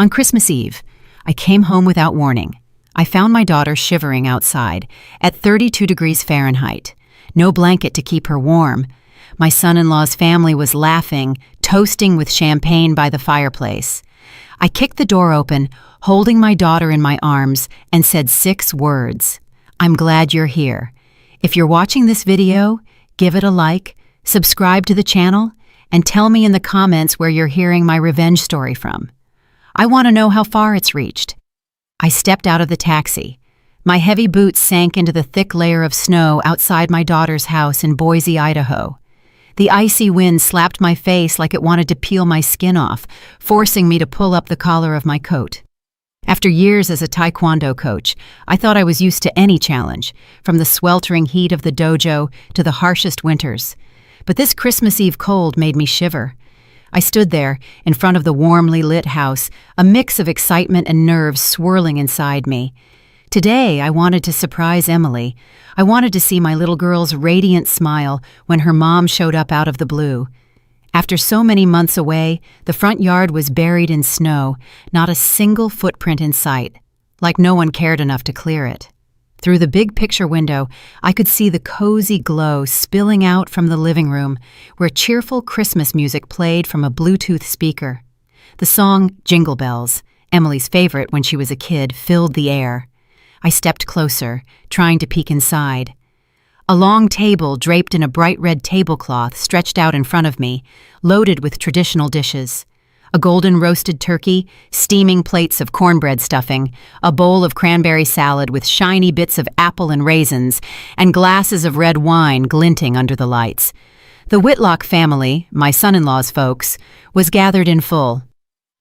On Christmas Eve, I came home without warning. I found my daughter shivering outside at 32 degrees Fahrenheit. No blanket to keep her warm. My son-in-law's family was laughing, toasting with champagne by the fireplace. I kicked the door open, holding my daughter in my arms, and said 6 words. I'm glad you're here. If you're watching this video, give it a like, subscribe to the channel, and tell me in the comments where you're hearing my revenge story from. I want to know how far it's reached. I stepped out of the taxi. My heavy boots sank into the thick layer of snow outside my daughter's house in Boise, Idaho. The icy wind slapped my face like it wanted to peel my skin off, forcing me to pull up the collar of my coat. After years as a Taekwondo coach, I thought I was used to any challenge, from the sweltering heat of the dojo to the harshest winters. But this Christmas Eve cold made me shiver. I stood there, in front of the warmly lit house, a mix of excitement and nerves swirling inside me. Today, I wanted to surprise Emily. I wanted to see my little girl's radiant smile when her mom showed up out of the blue. After so many months away, the front yard was buried in snow, not a single footprint in sight, like no one cared enough to clear it. Through the big picture window, I could see the cozy glow spilling out from the living room, where cheerful Christmas music played from a Bluetooth speaker. The song Jingle Bells, Emily's favorite when she was a kid, filled the air. I stepped closer, trying to peek inside. A long table draped in a bright red tablecloth stretched out in front of me, loaded with traditional dishes. A golden roasted turkey, steaming plates of cornbread stuffing, a bowl of cranberry salad with shiny bits of apple and raisins, and glasses of red wine glinting under the lights. The Whitlock family, my son-in-law's folks, was gathered in full.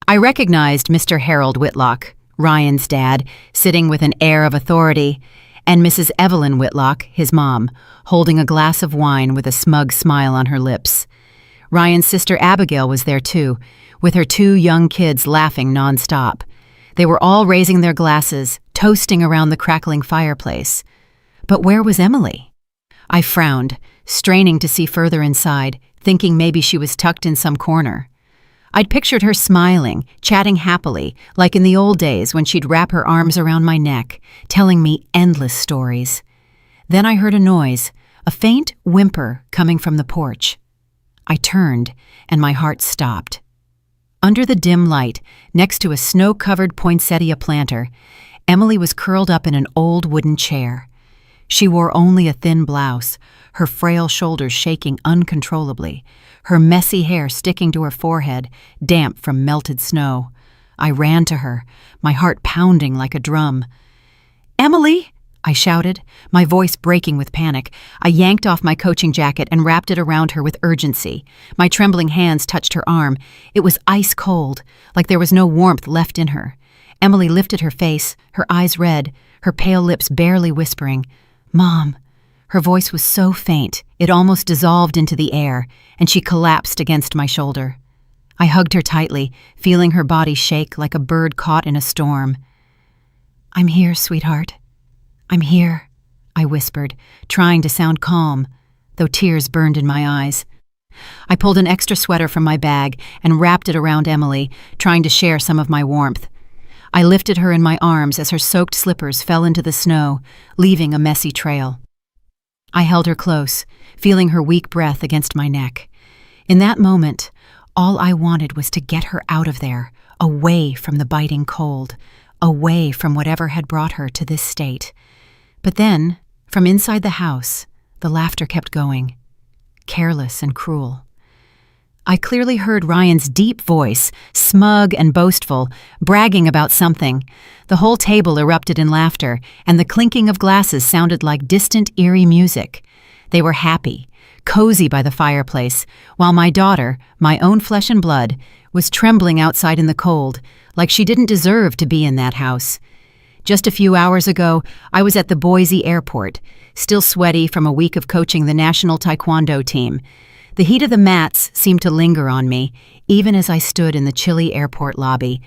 I recognized Mr. Harold Whitlock, Ryan's dad, sitting with an air of authority, and Mrs. Evelyn Whitlock, his mom, holding a glass of wine with a smug smile on her lips. Ryan's sister Abigail was there too, with her 2 young kids laughing nonstop. They were all raising their glasses, toasting around the crackling fireplace. But where was Emily? I frowned, straining to see further inside, thinking maybe she was tucked in some corner. I'd pictured her smiling, chatting happily, like in the old days when she'd wrap her arms around my neck, telling me endless stories. Then I heard a noise, a faint whimper coming from the porch. I turned, and my heart stopped. Under the dim light, next to a snow-covered poinsettia planter, Emily was curled up in an old wooden chair. She wore only a thin blouse, her frail shoulders shaking uncontrollably, her messy hair sticking to her forehead, damp from melted snow. I ran to her, my heart pounding like a drum. "Emily!" I shouted, my voice breaking with panic. I yanked off my coaching jacket and wrapped it around her with urgency. My trembling hands touched her arm. It was ice cold, like there was no warmth left in her. Emily lifted her face, her eyes red, her pale lips barely whispering, "Mom." Her voice was so faint, it almost dissolved into the air, and she collapsed against my shoulder. I hugged her tightly, feeling her body shake like a bird caught in a storm. "I'm here, sweetheart. I'm here," I whispered, trying to sound calm, though tears burned in my eyes. I pulled an extra sweater from my bag and wrapped it around Emily, trying to share some of my warmth. I lifted her in my arms as her soaked slippers fell into the snow, leaving a messy trail. I held her close, feeling her weak breath against my neck. In that moment, all I wanted was to get her out of there, away from the biting cold, away from whatever had brought her to this state. But then, from inside the house, the laughter kept going, careless and cruel. I clearly heard Ryan's deep voice, smug and boastful, bragging about something. The whole table erupted in laughter, and the clinking of glasses sounded like distant, eerie music. They were happy, cozy by the fireplace, while my daughter, my own flesh and blood, was trembling outside in the cold, like she didn't deserve to be in that house. Just a few hours ago, I was at the Boise airport, still sweaty from a week of coaching the national Taekwondo team. The heat of the mats seemed to linger on me, even as I stood in the chilly airport lobby.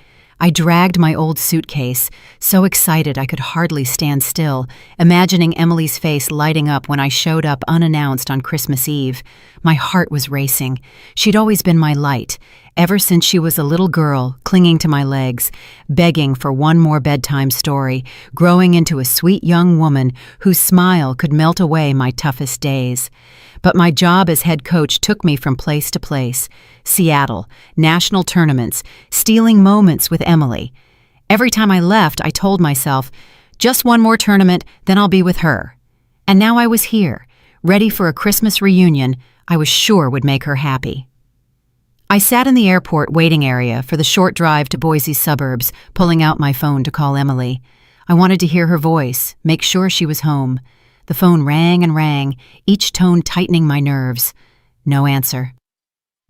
I dragged my old suitcase, so excited I could hardly stand still, imagining Emily's face lighting up when I showed up unannounced on Christmas Eve. My heart was racing. She'd always been my light, ever since she was a little girl, clinging to my legs, begging for one more bedtime story, growing into a sweet young woman whose smile could melt away my toughest days. But my job as head coach took me from place to place: Seattle, national tournaments, stealing moments with Emily. Every time I left, I told myself, just one more tournament, then I'll be with her. And now I was here, ready for a Christmas reunion I was sure would make her happy. I sat in the airport waiting area for the short drive to Boise's suburbs, pulling out my phone to call Emily. I wanted to hear her voice, make sure she was home. The phone rang and rang, each tone tightening my nerves. No answer.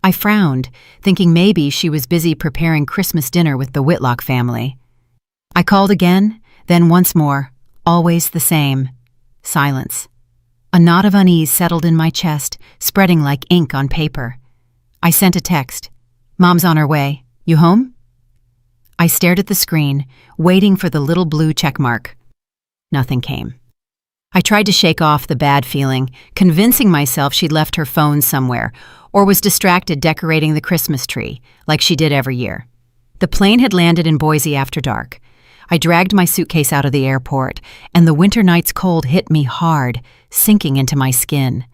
I frowned, thinking maybe she was busy preparing Christmas dinner with the Whitlock family. I called again, then once more, always the same. Silence. A knot of unease settled in my chest, spreading like ink on paper. I sent a text. Mom's on her way. You home? I stared at the screen, waiting for the little blue checkmark. Nothing came. I tried to shake off the bad feeling, convincing myself she'd left her phone somewhere or was distracted decorating the Christmas tree, like she did every year. The plane had landed in Boise after dark. I dragged my suitcase out of the airport, and the winter night's cold hit me hard, sinking into my skin.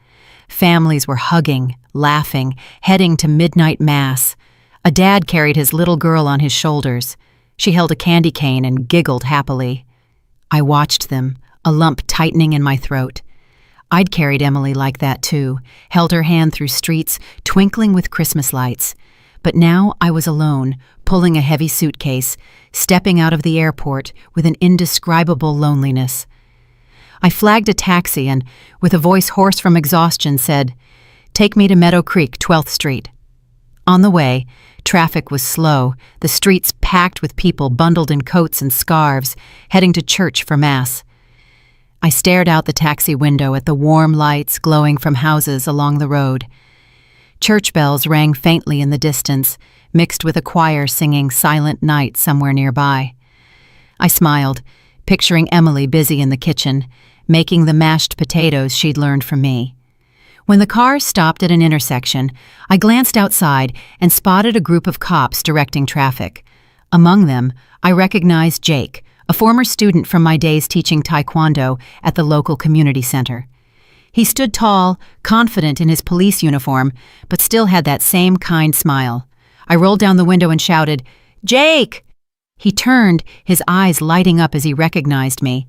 Families were hugging, laughing, heading to midnight mass. A dad carried his little girl on his shoulders. She held a candy cane and giggled happily. I watched them, a lump tightening in my throat. I'd carried Emily like that too, held her hand through streets twinkling with Christmas lights. But now I was alone, pulling a heavy suitcase, stepping out of the airport with an indescribable loneliness. I flagged a taxi and, with a voice hoarse from exhaustion, said, "Take me to Meadow Creek, 12th Street." On the way, traffic was slow, the streets packed with people bundled in coats and scarves, heading to church for Mass. I stared out the taxi window at the warm lights glowing from houses along the road. Church bells rang faintly in the distance, mixed with a choir singing Silent Night somewhere nearby. I smiled, picturing Emily busy in the kitchen, making the mashed potatoes she'd learned from me. When the car stopped at an intersection, I glanced outside and spotted a group of cops directing traffic. Among them, I recognized Jake, a former student from my days teaching Taekwondo at the local community center. He stood tall, confident in his police uniform, but still had that same kind smile. I rolled down the window and shouted, "Jake!" He turned, his eyes lighting up as he recognized me.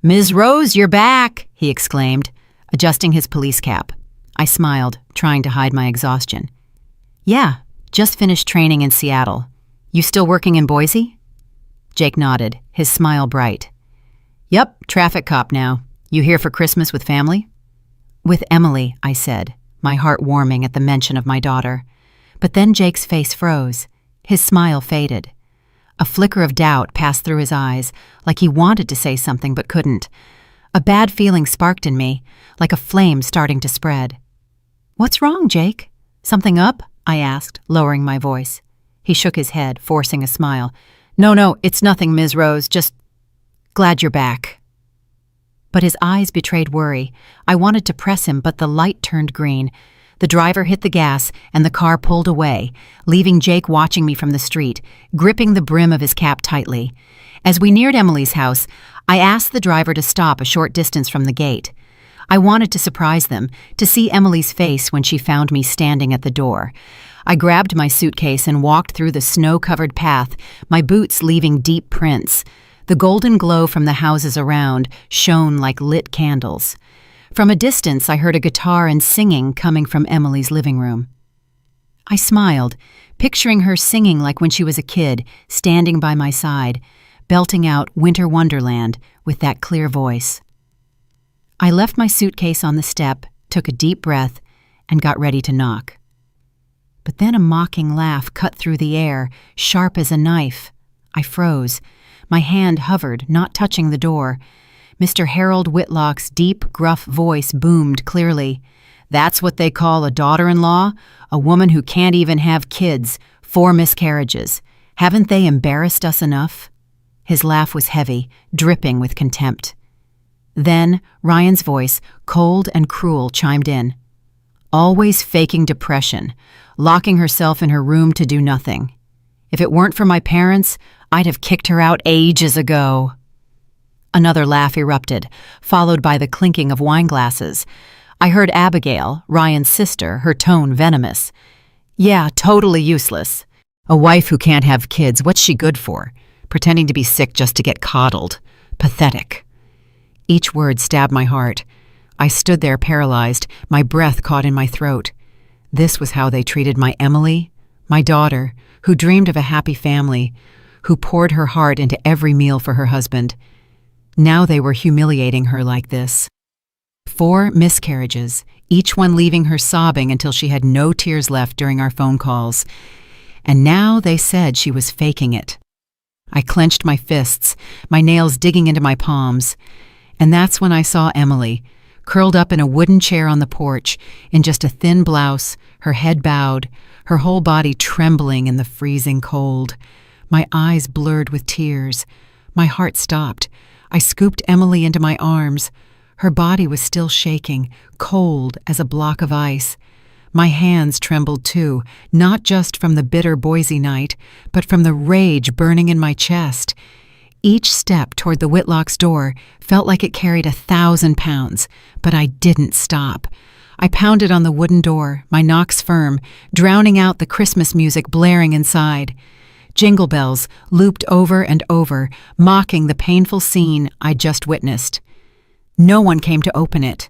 "Ms. Rose, you're back!" he exclaimed, adjusting his police cap. I smiled, trying to hide my exhaustion. "Yeah, just finished training in Seattle. You still working in Boise?" Jake nodded, his smile bright. "Yup, traffic cop now. You here for Christmas with family?" "With Emily," I said, my heart warming at the mention of my daughter. But then Jake's face froze. His smile faded. A flicker of doubt passed through his eyes, like he wanted to say something but couldn't. A bad feeling sparked in me, like a flame starting to spread. "What's wrong, Jake? Something up?" I asked, lowering my voice. He shook his head, forcing a smile. No, it's nothing, Ms. Rose, just glad you're back." But his eyes betrayed worry. I wanted to press him, but the light turned green. The driver hit the gas, and the car pulled away, leaving Jake watching me from the street, gripping the brim of his cap tightly. As we neared Emily's house, I asked the driver to stop a short distance from the gate. I wanted to surprise them, to see Emily's face when she found me standing at the door. I grabbed my suitcase and walked through the snow-covered path, my boots leaving deep prints. The golden glow from the houses around shone like lit candles. From a distance, I heard a guitar and singing coming from Emily's living room. I smiled, picturing her singing like when she was a kid, standing by my side, belting out Winter Wonderland with that clear voice. I left my suitcase on the step, took a deep breath, and got ready to knock. But then a mocking laugh cut through the air, sharp as a knife. I froze. My hand hovered, not touching the door. Mr. Harold Whitlock's deep, gruff voice boomed clearly. "That's what they call a daughter-in-law? A woman who can't even have kids, 4 miscarriages. Haven't they embarrassed us enough?" His laugh was heavy, dripping with contempt. Then Ryan's voice, cold and cruel, chimed in. "Always faking depression. locking herself in her room to do nothing. If it weren't for my parents, I'd have kicked her out ages ago. Another laugh erupted, followed by the clinking of wine glasses. I heard Abigail, Ryan's sister, her tone venomous. Yeah, totally useless. A wife who can't have kids, what's she good for? Pretending to be sick just to get coddled. Pathetic. Each word stabbed my heart. I stood there paralyzed, my breath caught in my throat. This was how they treated my Emily, my daughter, who dreamed of a happy family, who poured her heart into every meal for her husband. Now they were humiliating her like this. 4 miscarriages, each one leaving her sobbing until she had no tears left during our phone calls. And now they said she was faking it. I clenched my fists, my nails digging into my palms. And that's when I saw Emily, curled up in a wooden chair on the porch, in just a thin blouse, her head bowed, her whole body trembling in the freezing cold. My eyes blurred with tears. My heart stopped. I scooped Emily into my arms. Her body was still shaking, cold as a block of ice. My hands trembled too, not just from the bitter Boise night, but from the rage burning in my chest. Each step toward the Whitlock's door felt like it carried 1,000 pounds, but I didn't stop. I pounded on the wooden door, my knocks firm, drowning out the Christmas music blaring inside. Jingle bells looped over and over, mocking the painful scene I'd just witnessed. No one came to open it.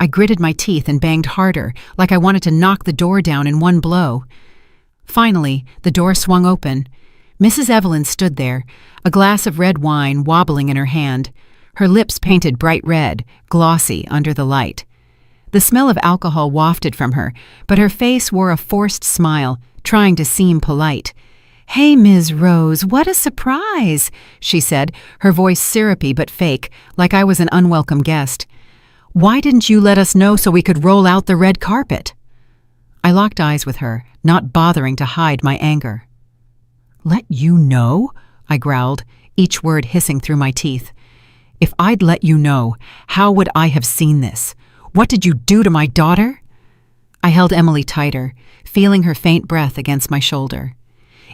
I gritted my teeth and banged harder, like I wanted to knock the door down in one blow. Finally, the door swung open. Mrs. Evelyn stood there, a glass of red wine wobbling in her hand, her lips painted bright red, glossy under the light. The smell of alcohol wafted from her, but her face wore a forced smile, trying to seem polite. "Hey, Ms. Rose, what a surprise," she said, her voice syrupy but fake, like I was an unwelcome guest. "Why didn't you let us know so we could roll out the red carpet?" I locked eyes with her, not bothering to hide my anger. "Let you know?" I growled, each word hissing through my teeth. "If I'd let you know, how would I have seen this? What did you do to my daughter?" I held Emily tighter, feeling her faint breath against my shoulder.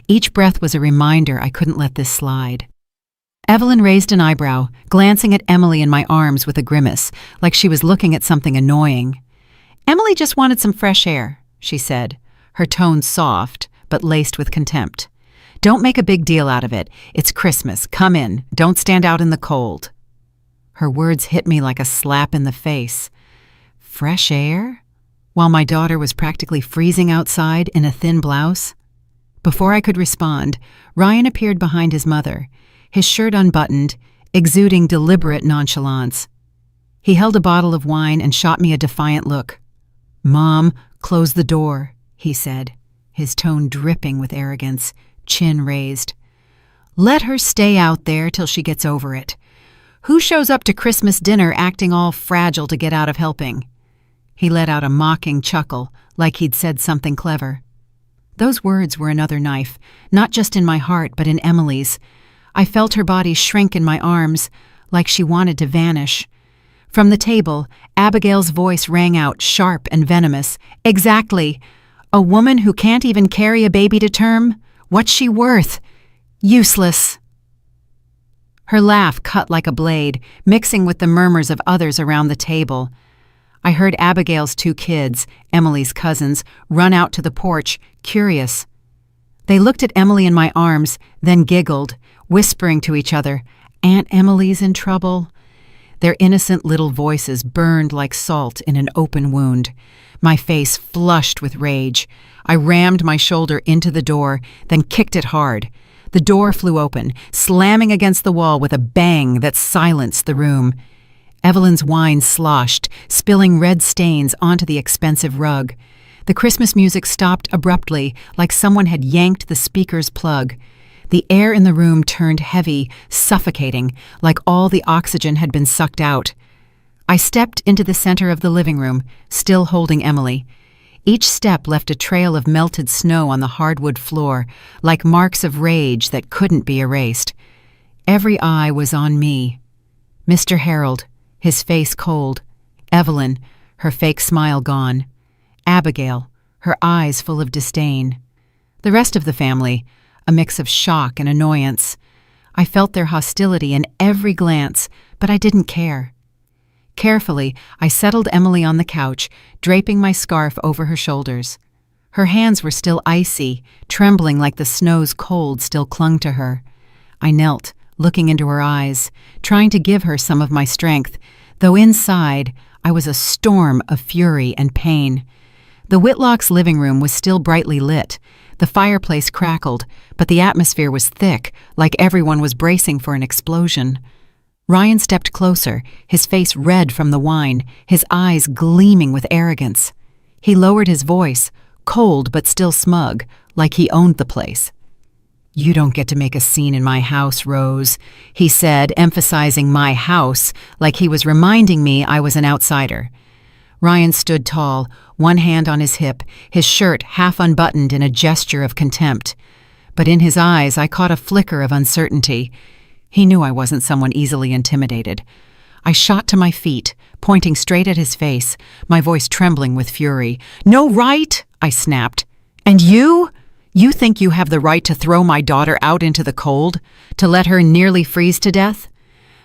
Each breath was a reminder I couldn't let this slide. Evelyn raised an eyebrow, glancing at Emily in my arms with a grimace, like she was looking at something annoying. "Emily just wanted some fresh air," she said, her tone soft, but laced with contempt. "Don't make a big deal out of it. It's Christmas. Come in. Don't stand out in the cold." Her words hit me like a slap in the face. Fresh air? While my daughter was practically freezing outside in a thin blouse? Before I could respond, Ryan appeared behind his mother, his shirt unbuttoned, exuding deliberate nonchalance. He held a bottle of wine and shot me a defiant look. "Mom, close the door," he said, his tone dripping with arrogance, chin raised. "Let her stay out there till she gets over it. Who shows up to Christmas dinner acting all fragile to get out of helping?" He let out a mocking chuckle, like he'd said something clever. Those words were another knife, not just in my heart, but in Emily's. I felt her body shrink in my arms, like she wanted to vanish. From the table, Abigail's voice rang out, sharp and venomous. "Exactly. A woman who can't even carry a baby to term? What's she worth? Useless." Her laugh cut like a blade, mixing with the murmurs of others around the table. I heard Abigail's 2 kids, Emily's cousins, run out to the porch, curious. They looked at Emily in my arms, then giggled, whispering to each other, "Aunt Emily's in trouble." Their innocent little voices burned like salt in an open wound. My face flushed with rage. I rammed my shoulder into the door, then kicked it hard. The door flew open, slamming against the wall with a bang that silenced the room. Evelyn's wine sloshed, spilling red stains onto the expensive rug. The Christmas music stopped abruptly, like someone had yanked the speaker's plug. The air in the room turned heavy, suffocating, like all the oxygen had been sucked out. I stepped into the center of the living room, still holding Emily. Each step left a trail of melted snow on the hardwood floor, like marks of rage that couldn't be erased. Every eye was on me. Mr. Harold, his face cold. Evelyn, her fake smile gone. Abigail, her eyes full of disdain. The rest of the family, a mix of shock and annoyance. I felt their hostility in every glance, but I didn't care. Carefully, I settled Emily on the couch, draping my scarf over her shoulders. Her hands were still icy, trembling like the snow's cold still clung to her. I knelt, looking into her eyes, trying to give her some of my strength, though inside I was a storm of fury and pain. The Whitlocks' living room was still brightly lit. The fireplace crackled, but the atmosphere was thick, like everyone was bracing for an explosion. Ryan stepped closer, his face red from the wine, his eyes gleaming with arrogance. He lowered his voice, cold but still smug, like he owned the place. "You don't get to make a scene in my house, Rose," he said, emphasizing my house, like he was reminding me I was an outsider. Ryan stood tall, one hand on his hip, his shirt half unbuttoned in a gesture of contempt. But in his eyes I caught a flicker of uncertainty. He knew I wasn't someone easily intimidated. I shot to my feet, pointing straight at his face, my voice trembling with fury. "No right?" I snapped. "And you? You think you have the right to throw my daughter out into the cold? To let her nearly freeze to death?"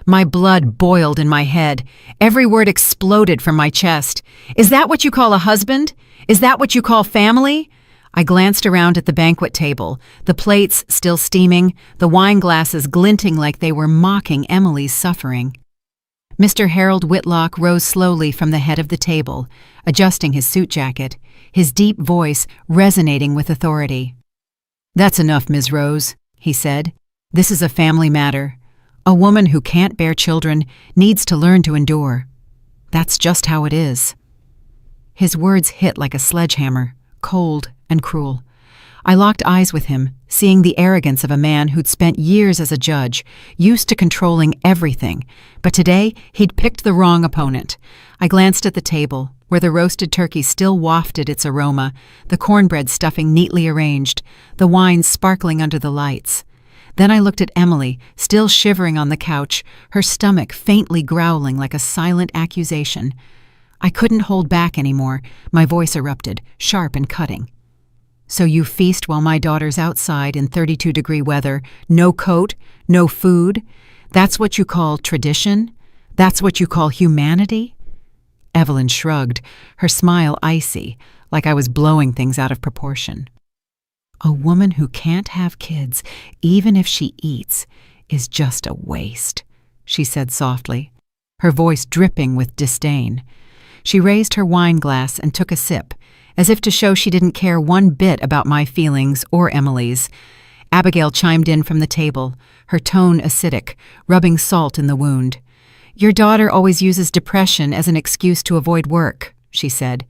My blood boiled in my head. Every word exploded from my chest. "Is that what you call a husband? Is that what you call family?" I glanced around at the banquet table, the plates still steaming, the wine glasses glinting like they were mocking Emily's suffering. Mr. Harold Whitlock rose slowly from the head of the table, adjusting his suit jacket, his deep voice resonating with authority. "That's enough, Ms. Rose," he said. "This is a family matter. A woman who can't bear children needs to learn to endure. That's just how it is." His words hit like a sledgehammer, cold and cruel. I locked eyes with him, seeing the arrogance of a man who'd spent years as a judge, used to controlling everything, but today he'd picked the wrong opponent. I glanced at the table, where the roasted turkey still wafted its aroma, the cornbread stuffing neatly arranged, the wine sparkling under the lights. Then I looked at Emily, still shivering on the couch, her stomach faintly growling like a silent accusation. I couldn't hold back anymore. My voice erupted, sharp and cutting. "So you feast while my daughter's outside in 32-degree weather, no coat, no food? That's what you call tradition? That's what you call humanity?" Evelyn shrugged, her smile icy, like I was blowing things out of proportion. "A woman who can't have kids, even if she eats, is just a waste," she said softly, her voice dripping with disdain. She raised her wine glass and took a sip, as if to show she didn't care one bit about my feelings or Emily's. Abigail chimed in from the table, her tone acidic, rubbing salt in the wound. "Your daughter always uses depression as an excuse to avoid work," she said.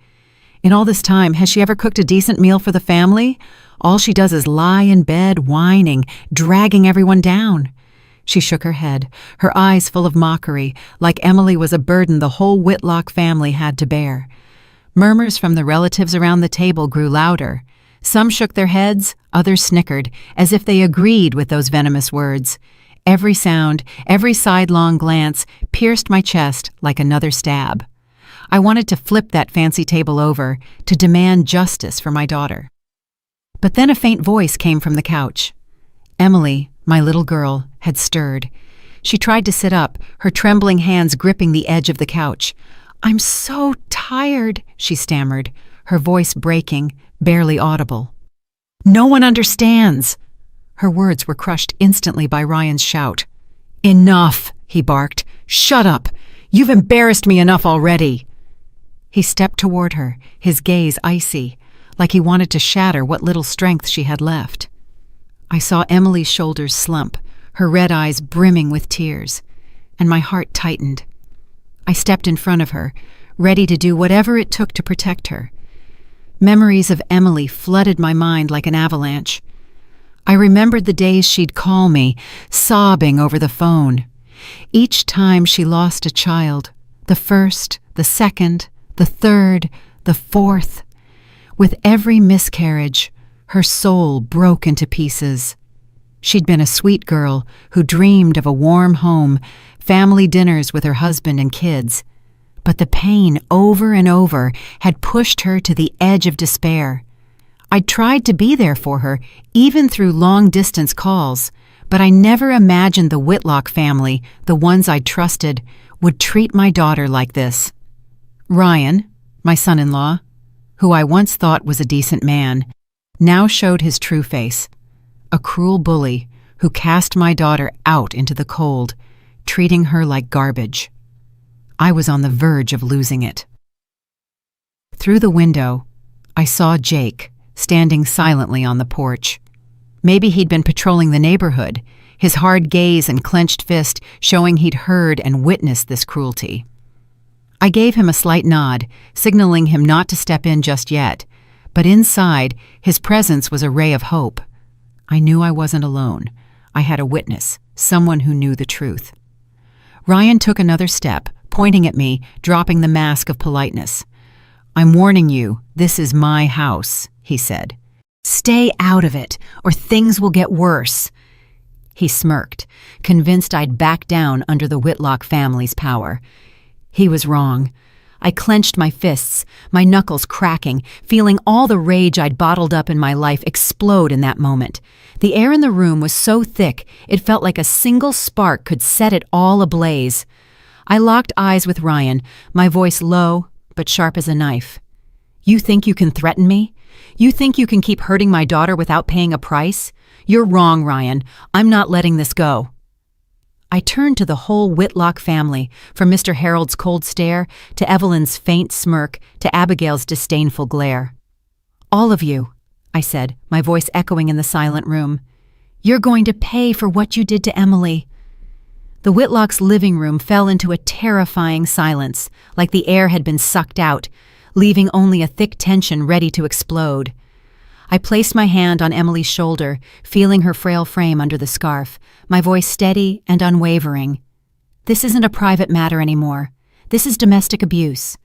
"In all this time, has she ever cooked a decent meal for the family? All she does is lie in bed, whining, dragging everyone down." She shook her head, her eyes full of mockery, like Emily was a burden the whole Whitlock family had to bear. Murmurs from the relatives around the table grew louder. Some shook their heads, others snickered, as if they agreed with those venomous words. Every sound, every sidelong glance pierced my chest like another stab. I wanted to flip that fancy table over, to demand justice for my daughter. But then a faint voice came from the couch. Emily, my little girl, had stirred. She tried to sit up, her trembling hands gripping the edge of the couch. "I'm so tired," she stammered, her voice breaking, barely audible. "No one understands." Her words were crushed instantly by Ryan's shout. "Enough," he barked. "Shut up. You've embarrassed me enough already." He stepped toward her, his gaze icy, like he wanted to shatter what little strength she had left. I saw Emily's shoulders slump, her red eyes brimming with tears, and my heart tightened. I stepped in front of her, ready to do whatever it took to protect her. Memories of Emily flooded my mind like an avalanche. I remembered the days she'd call me, sobbing over the phone. Each time she lost a child, the first, the second, the third, the fourth. With every miscarriage, her soul broke into pieces. She'd been a sweet girl who dreamed of a warm home, family dinners with her husband and kids. But the pain over and over had pushed her to the edge of despair. I'd tried to be there for her, even through long-distance calls, but I never imagined the Whitlock family, the ones I trusted, would treat my daughter like this. Ryan, my son-in-law, who I once thought was a decent man, now showed his true face. A cruel bully who cast my daughter out into the cold, treating her like garbage. I was on the verge of losing it. Through the window, I saw Jake standing silently on the porch. Maybe he'd been patrolling the neighborhood, his hard gaze and clenched fist showing he'd heard and witnessed this cruelty. I gave him a slight nod, signaling him not to step in just yet, but inside, his presence was a ray of hope. I knew I wasn't alone. I had a witness, someone who knew the truth. Ryan took another step, pointing at me, dropping the mask of politeness. "I'm warning you, this is my house," he said. "Stay out of it, or things will get worse." He smirked, convinced I'd back down under the Whitlock family's power. He was wrong. I clenched my fists, my knuckles cracking, feeling all the rage I'd bottled up in my life explode in that moment. The air in the room was so thick, it felt like a single spark could set it all ablaze. I locked eyes with Ryan, my voice low but sharp as a knife. "You think you can threaten me? You think you can keep hurting my daughter without paying a price? You're wrong, Ryan. I'm not letting this go." I turned to the whole Whitlock family, from Mr. Harold's cold stare to Evelyn's faint smirk to Abigail's disdainful glare. "All of you," I said, my voice echoing in the silent room. "You're going to pay for what you did to Emily." The Whitlock's living room fell into a terrifying silence, like the air had been sucked out, leaving only a thick tension ready to explode. I placed my hand on Emily's shoulder, feeling her frail frame under the scarf, my voice steady and unwavering. "This isn't a private matter anymore. This is domestic abuse."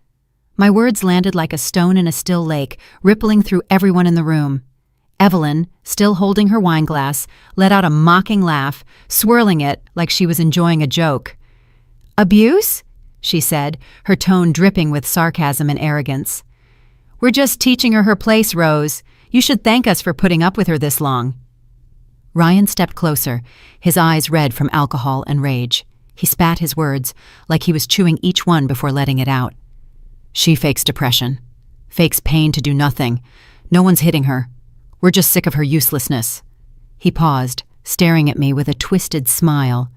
My words landed like a stone in a still lake, rippling through everyone in the room. Evelyn, still holding her wineglass, let out a mocking laugh, swirling it like she was enjoying a joke. "Abuse?" she said, her tone dripping with sarcasm and arrogance. "We're just teaching her place, Rose. You should thank us for putting up with her this long." Ryan stepped closer, his eyes red from alcohol and rage. He spat his words, like he was chewing each one before letting it out. "She fakes depression. Fakes pain to do nothing. No one's hitting her. We're just sick of her uselessness." He paused, staring at me with a twisted smile.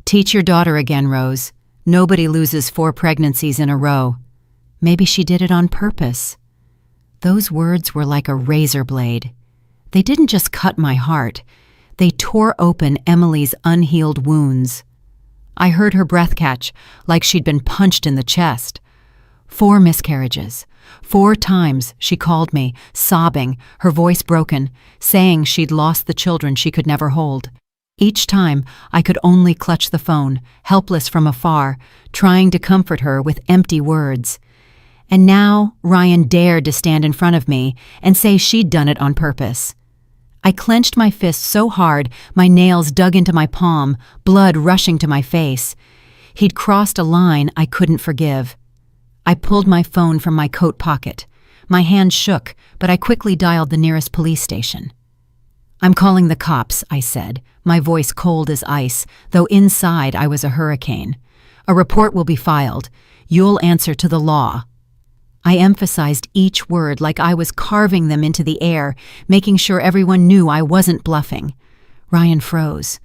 "Teach your daughter again, Rose. Nobody loses 4 pregnancies in a row. Maybe she did it on purpose." Those words were like a razor blade. They didn't just cut my heart. They tore open Emily's unhealed wounds. I heard her breath catch, like she'd been punched in the chest. 4 miscarriages. 4 times she called me, sobbing, her voice broken, saying she'd lost the children she could never hold. Each time, I could only clutch the phone, helpless from afar, trying to comfort her with empty words. And now Ryan dared to stand in front of me and say she'd done it on purpose. I clenched my fist so hard my nails dug into my palm, blood rushing to my face. He'd crossed a line I couldn't forgive. I pulled my phone from my coat pocket. My hand shook, but I quickly dialed the nearest police station. "I'm calling the cops," I said, my voice cold as ice, though inside I was a hurricane. "A report will be filed. You'll answer to the law." I emphasized each word like I was carving them into the air, making sure everyone knew I wasn't bluffing. Ryan froze.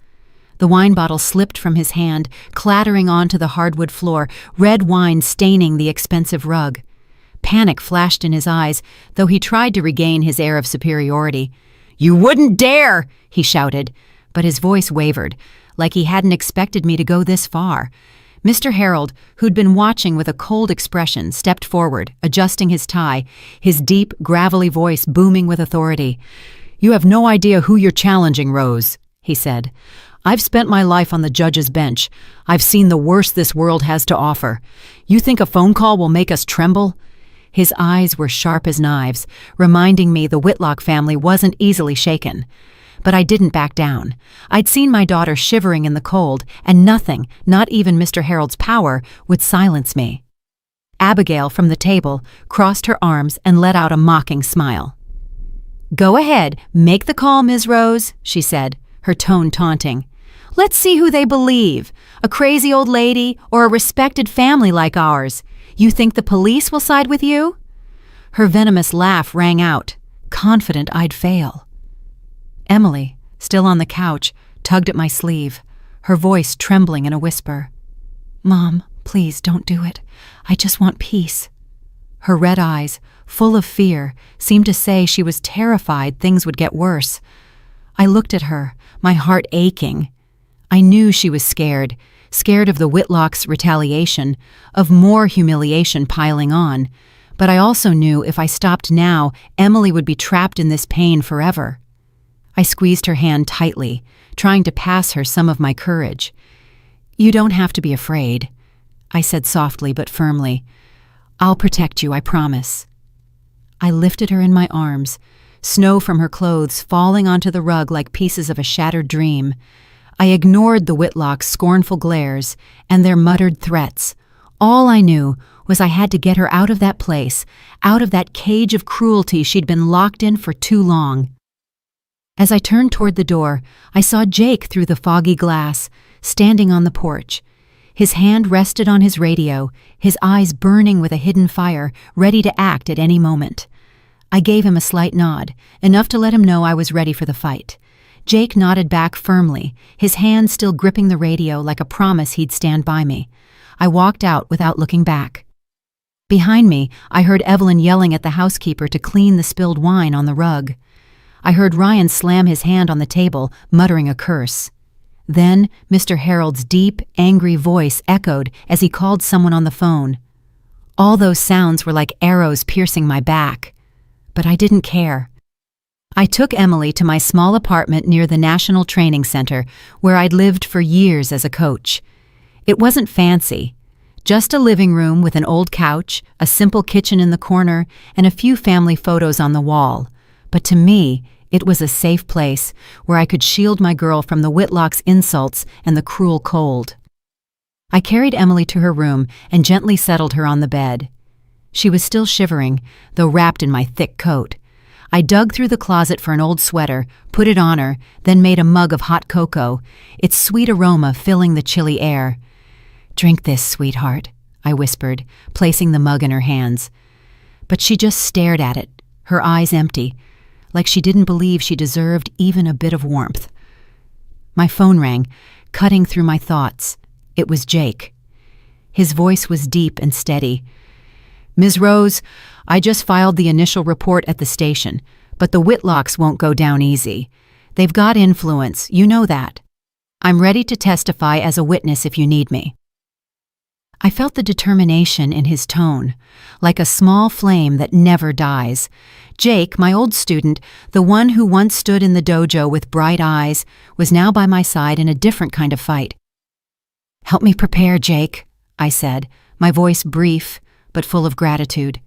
The wine bottle slipped from his hand, clattering onto the hardwood floor, red wine staining the expensive rug. Panic flashed in his eyes, though he tried to regain his air of superiority. "You wouldn't dare!" he shouted, but his voice wavered, like he hadn't expected me to go this far. Mr. Harold, who'd been watching with a cold expression, stepped forward, adjusting his tie, his deep, gravelly voice booming with authority. "You have no idea who you're challenging, Rose," he said. "I've spent my life on the judge's bench. I've seen the worst this world has to offer. You think a phone call will make us tremble?" His eyes were sharp as knives, reminding me the Whitlock family wasn't easily shaken. But I didn't back down. I'd seen my daughter shivering in the cold, and nothing, not even Mr. Harold's power, would silence me. Abigail, from the table, crossed her arms and let out a mocking smile. "Go ahead, make the call, Ms. Rose," she said, her tone taunting. "Let's see who they believe, a crazy old lady or a respected family like ours. You think the police will side with you?" Her venomous laugh rang out, confident I'd fail. Emily, still on the couch, tugged at my sleeve, her voice trembling in a whisper. "Mom, please don't do it. I just want peace." Her red eyes, full of fear, seemed to say she was terrified things would get worse. I looked at her, my heart aching. I knew she was scared of the Whitlocks' retaliation, of more humiliation piling on, but I also knew if I stopped now, Emily would be trapped in this pain forever. I squeezed her hand tightly, trying to pass her some of my courage. "You don't have to be afraid," I said softly but firmly. "I'll protect you, I promise." I lifted her in my arms, snow from her clothes falling onto the rug like pieces of a shattered dream. I ignored the Whitlocks' scornful glares and their muttered threats. All I knew was I had to get her out of that place, out of that cage of cruelty she'd been locked in for too long. As I turned toward the door, I saw Jake through the foggy glass, standing on the porch. His hand rested on his radio, his eyes burning with a hidden fire, ready to act at any moment. I gave him a slight nod, enough to let him know I was ready for the fight. Jake nodded back firmly, his hand still gripping the radio like a promise he'd stand by me. I walked out without looking back. Behind me, I heard Evelyn yelling at the housekeeper to clean the spilled wine on the rug. I heard Ryan slam his hand on the table, muttering a curse. Then Mr. Harold's deep, angry voice echoed as he called someone on the phone. All those sounds were like arrows piercing my back. But I didn't care. I took Emily to my small apartment near the National Training Center, where I'd lived for years as a coach. It wasn't fancy. Just a living room with an old couch, a simple kitchen in the corner, and a few family photos on the wall. But to me, it was a safe place where I could shield my girl from the Whitlocks' insults and the cruel cold. I carried Emily to her room and gently settled her on the bed. She was still shivering, though wrapped in my thick coat. I dug through the closet for an old sweater, put it on her, then made a mug of hot cocoa, its sweet aroma filling the chilly air. "Drink this, sweetheart," I whispered, placing the mug in her hands. But she just stared at it, her eyes empty, like she didn't believe she deserved even a bit of warmth. My phone rang, cutting through my thoughts. It was Jake. His voice was deep and steady. "Ms. Rose, I just filed the initial report at the station, but the Whitlocks won't go down easy. They've got influence, you know that. I'm ready to testify as a witness if you need me." I felt the determination in his tone, like a small flame that never dies. Jake, my old student, the one who once stood in the dojo with bright eyes, was now by my side in a different kind of fight. "Help me prepare, Jake," I said, my voice brief but full of gratitude.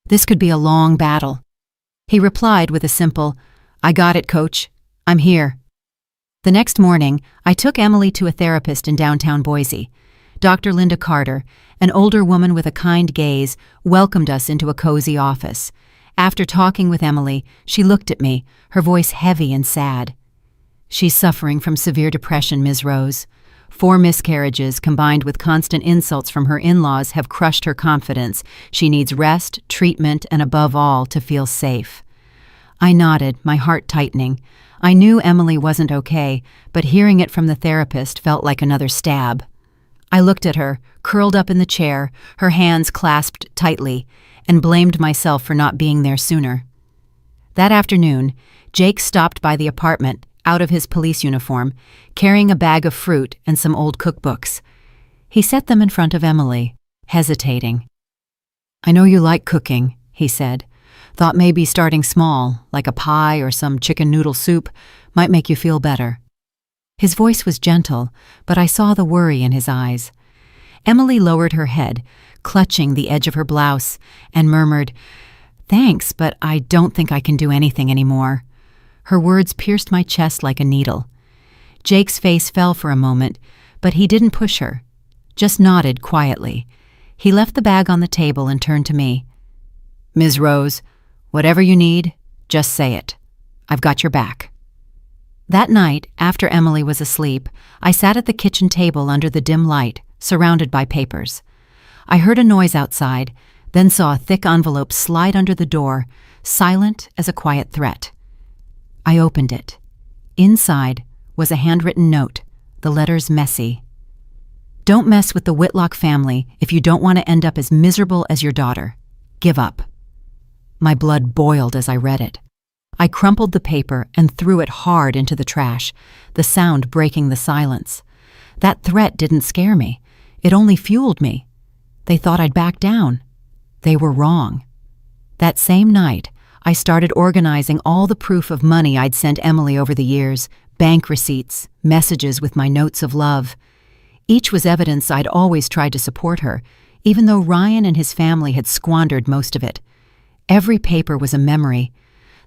"This could be a long battle." He replied with a simple, "I got it, Coach. I'm here." The next morning, I took Emily to a therapist in downtown Boise. Dr. Linda Carter, an older woman with a kind gaze, welcomed us into a cozy office. After talking with Emily, she looked at me, her voice heavy and sad. "She's suffering from severe depression, Ms. Rose. 4 miscarriages combined with constant insults from her in-laws have crushed her confidence. She needs rest, treatment, and above all, to feel safe." I nodded, my heart tightening. I knew Emily wasn't okay, but hearing it from the therapist felt like another stab. I looked at her, curled up in the chair, her hands clasped tightly, and blamed myself for not being there sooner. That afternoon, Jake stopped by the apartment, out of his police uniform, carrying a bag of fruit and some old cookbooks. He set them in front of Emily, hesitating. "I know you like cooking," he said. "Thought maybe starting small, like a pie or some chicken noodle soup, might make you feel better." His voice was gentle, but I saw the worry in his eyes. Emily lowered her head, clutching the edge of her blouse, and murmured, "Thanks, but I don't think I can do anything anymore." Her words pierced my chest like a needle. Jake's face fell for a moment, but he didn't push her, just nodded quietly. He left the bag on the table and turned to me. "Ms. Rose, whatever you need, just say it. I've got your back." That night, after Emily was asleep, I sat at the kitchen table under the dim light, surrounded by papers. I heard a noise outside, then saw a thick envelope slide under the door, silent as a quiet threat. I opened it. Inside was a handwritten note, the letters messy. "Don't mess with the Whitlock family if you don't want to end up as miserable as your daughter. Give up." My blood boiled as I read it. I crumpled the paper and threw it hard into the trash, the sound breaking the silence. That threat didn't scare me. It only fueled me. They thought I'd back down. They were wrong. That same night, I started organizing all the proof of money I'd sent Emily over the years, bank receipts, messages with my notes of love. Each was evidence I'd always tried to support her, even though Ryan and his family had squandered most of it. Every paper was a memory.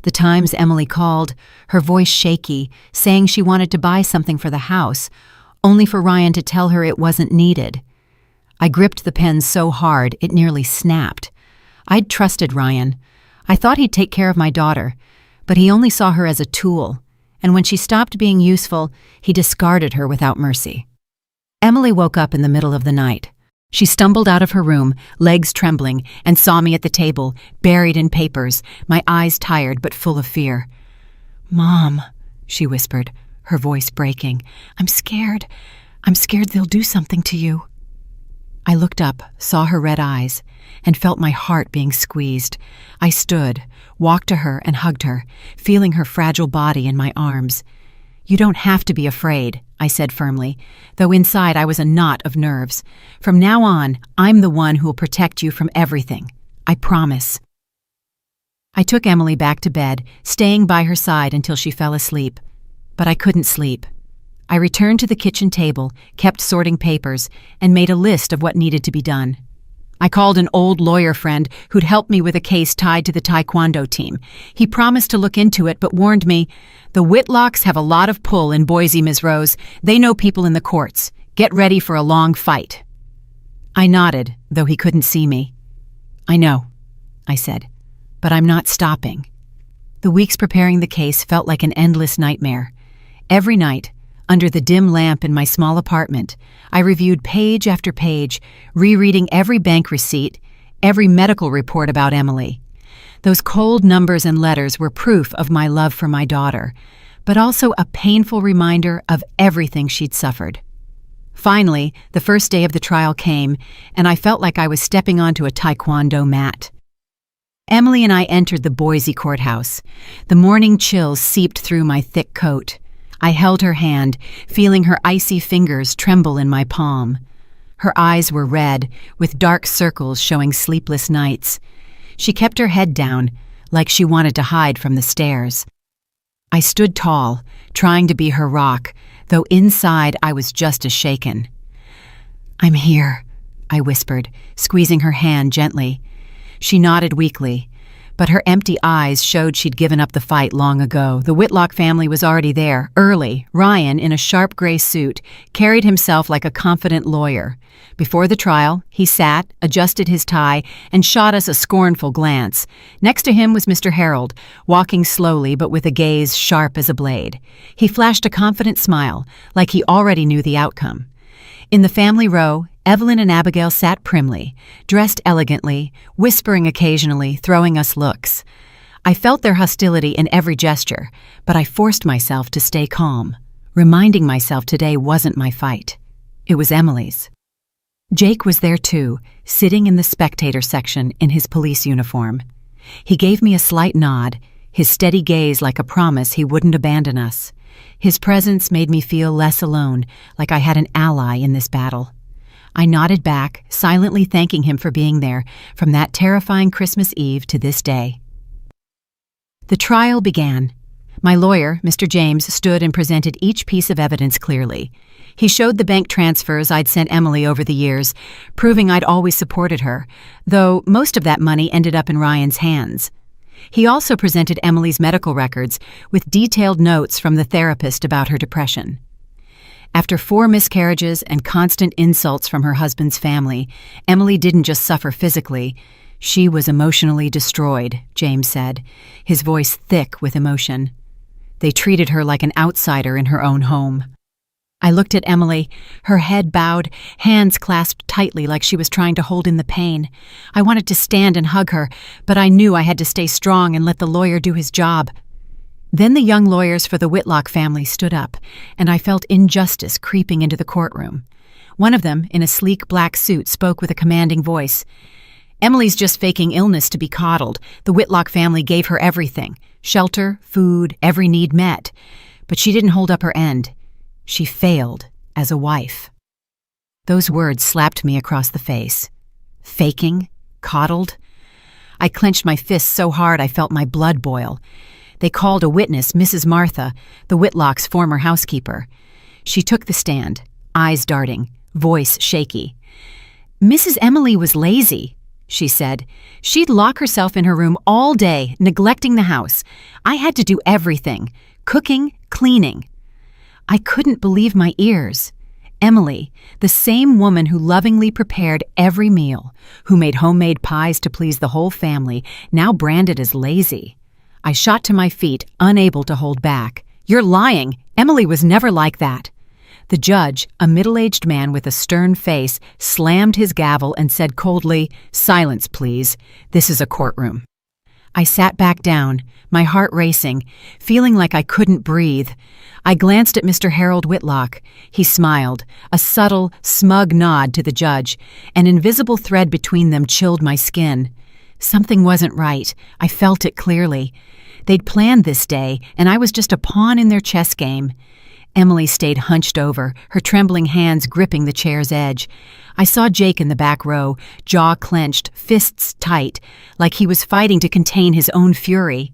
The times Emily called, her voice shaky, saying she wanted to buy something for the house, only for Ryan to tell her it wasn't needed. I gripped the pen so hard it nearly snapped. I'd trusted Ryan. I thought he'd take care of my daughter, but he only saw her as a tool, and when she stopped being useful, he discarded her without mercy. Emily woke up in the middle of the night. She stumbled out of her room, legs trembling, and saw me at the table, buried in papers, my eyes tired but full of fear. "Mom," she whispered, her voice breaking. I'm scared. I'm scared they'll do something to you." I looked up, saw her red eyes, and felt my heart being squeezed. I stood, walked to her and hugged her, feeling her fragile body in my arms. "You don't have to be afraid," I said firmly, though inside I was a knot of nerves. "From now on, I'm the one who will protect you from everything. I promise." I took Emily back to bed, staying by her side until she fell asleep. But I couldn't sleep. I returned to the kitchen table, kept sorting papers, and made a list of what needed to be done. I called an old lawyer friend who'd helped me with a case tied to the taekwondo team. He promised to look into it, but warned me, "The Whitlocks have a lot of pull in Boise, Ms. Rose. They know people in the courts. Get ready for a long fight." I nodded, though he couldn't see me. "I know," I said, "but I'm not stopping." The weeks preparing the case felt like an endless nightmare. Every night, under the dim lamp in my small apartment, I reviewed page after page, rereading every bank receipt, every medical report about Emily. Those cold numbers and letters were proof of my love for my daughter, but also a painful reminder of everything she'd suffered. Finally, the first day of the trial came, and I felt like I was stepping onto a taekwondo mat. Emily and I entered the Boise courthouse. The morning chills seeped through my thick coat. I held her hand, feeling her icy fingers tremble in my palm. Her eyes were red, with dark circles showing sleepless nights. She kept her head down, like she wanted to hide from the stares. I stood tall, trying to be her rock, though inside I was just as shaken. "I'm here," I whispered, squeezing her hand gently. She nodded weakly, but her empty eyes showed she'd given up the fight long ago. The Whitlock family was already there, early. Ryan, in a sharp gray suit, carried himself like a confident lawyer. Before the trial, he sat, adjusted his tie, and shot us a scornful glance. Next to him was Mr. Harold, walking slowly but with a gaze sharp as a blade. He flashed a confident smile, like he already knew the outcome. In the family row, Evelyn and Abigail sat primly, dressed elegantly, whispering occasionally, throwing us looks. I felt their hostility in every gesture, but I forced myself to stay calm, reminding myself today wasn't my fight. It was Emily's. Jake was there too, sitting in the spectator section in his police uniform. He gave me a slight nod, his steady gaze like a promise he wouldn't abandon us. His presence made me feel less alone, like I had an ally in this battle. I nodded back, silently thanking him for being there, from that terrifying Christmas Eve to this day. The trial began. My lawyer, Mr. James, stood and presented each piece of evidence clearly. He showed the bank transfers I'd sent Emily over the years, proving I'd always supported her, though most of that money ended up in Ryan's hands. He also presented Emily's medical records with detailed notes from the therapist about her depression. After 4 miscarriages and constant insults from her husband's family, Emily didn't just suffer physically. She was emotionally destroyed, James said, his voice thick with emotion. They treated her like an outsider in her own home. I looked at Emily, her head bowed, hands clasped tightly like she was trying to hold in the pain. I wanted to stand and hug her, but I knew I had to stay strong and let the lawyer do his job. Then the young lawyers for the Whitlock family stood up, and I felt injustice creeping into the courtroom. One of them, in a sleek black suit, spoke with a commanding voice. "Emily's just faking illness to be coddled. The Whitlock family gave her everything. Shelter, food, every need met. But she didn't hold up her end. She failed as a wife." Those words slapped me across the face. Faking? Coddled? I clenched my fists so hard I felt my blood boil. They called a witness, Mrs. Martha, the Whitlock's former housekeeper. She took the stand, eyes darting, voice shaky. "Mrs. Emily was lazy," she said. "She'd lock herself in her room all day, neglecting the house. I had to do everything, cooking, cleaning." I couldn't believe my ears. Emily, the same woman who lovingly prepared every meal, who made homemade pies to please the whole family, now branded as lazy. I shot to my feet, unable to hold back. "You're lying. Emily was never like that." The judge, a middle-aged man with a stern face, slammed his gavel and said coldly, "Silence, please. This is a courtroom." I sat back down, my heart racing, feeling like I couldn't breathe. I glanced at Mr. Harold Whitlock. He smiled, a subtle, smug nod to the judge. An invisible thread between them chilled my skin. Something wasn't right. I felt it clearly. They'd planned this day, and I was just a pawn in their chess game. Emily stayed hunched over, her trembling hands gripping the chair's edge. I saw Jake in the back row, jaw clenched, fists tight, like he was fighting to contain his own fury.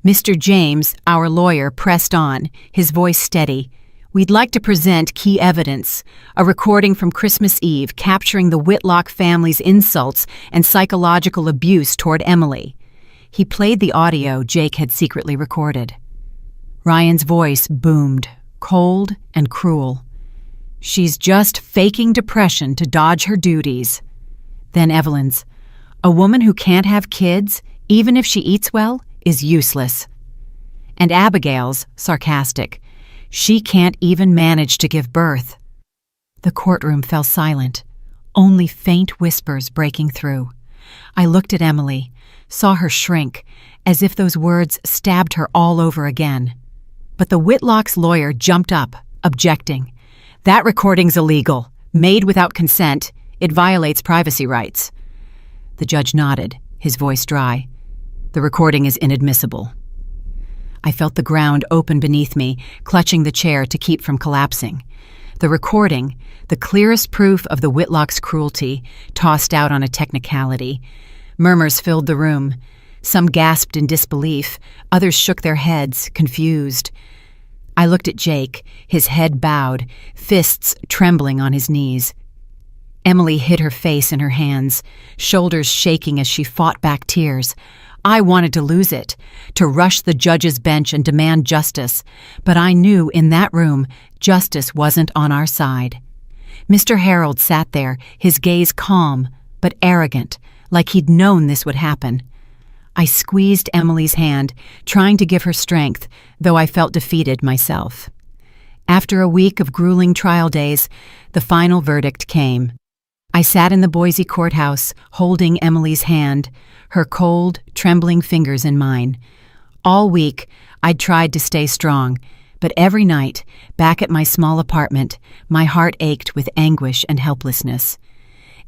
Mr. James, our lawyer, pressed on, his voice steady. "We'd like to present key evidence, a recording from Christmas Eve capturing the Whitlock family's insults and psychological abuse toward Emily." He played the audio Jake had secretly recorded. Ryan's voice boomed, cold and cruel. "She's just faking depression to dodge her duties." Then Evelyn's, "A woman who can't have kids, even if she eats well, is useless." And Abigail's, sarcastic, "She can't even manage to give birth." The courtroom fell silent, only faint whispers breaking through. I looked at Emily, saw her shrink, as if those words stabbed her all over again. But the Whitlock's lawyer jumped up, objecting. "That recording's illegal. Made without consent. It violates privacy rights." The judge nodded, his voice dry. "The recording is inadmissible." I felt the ground open beneath me, clutching the chair to keep from collapsing. The recording, the clearest proof of the Whitlock's cruelty, tossed out on a technicality. Murmurs filled the room. Some gasped in disbelief, others shook their heads, confused. I looked at Jake, his head bowed, fists trembling on his knees. Emily hid her face in her hands, shoulders shaking as she fought back tears. I wanted to lose it, to rush the judge's bench and demand justice, but I knew in that room justice wasn't on our side. Mr. Harold sat there, his gaze calm but arrogant, like he'd known this would happen. I squeezed Emily's hand, trying to give her strength, though I felt defeated myself. After a week of grueling trial days, the final verdict came. I sat in the Boise courthouse, holding Emily's hand, her cold, trembling fingers in mine. All week, I'd tried to stay strong, but every night, back at my small apartment, my heart ached with anguish and helplessness.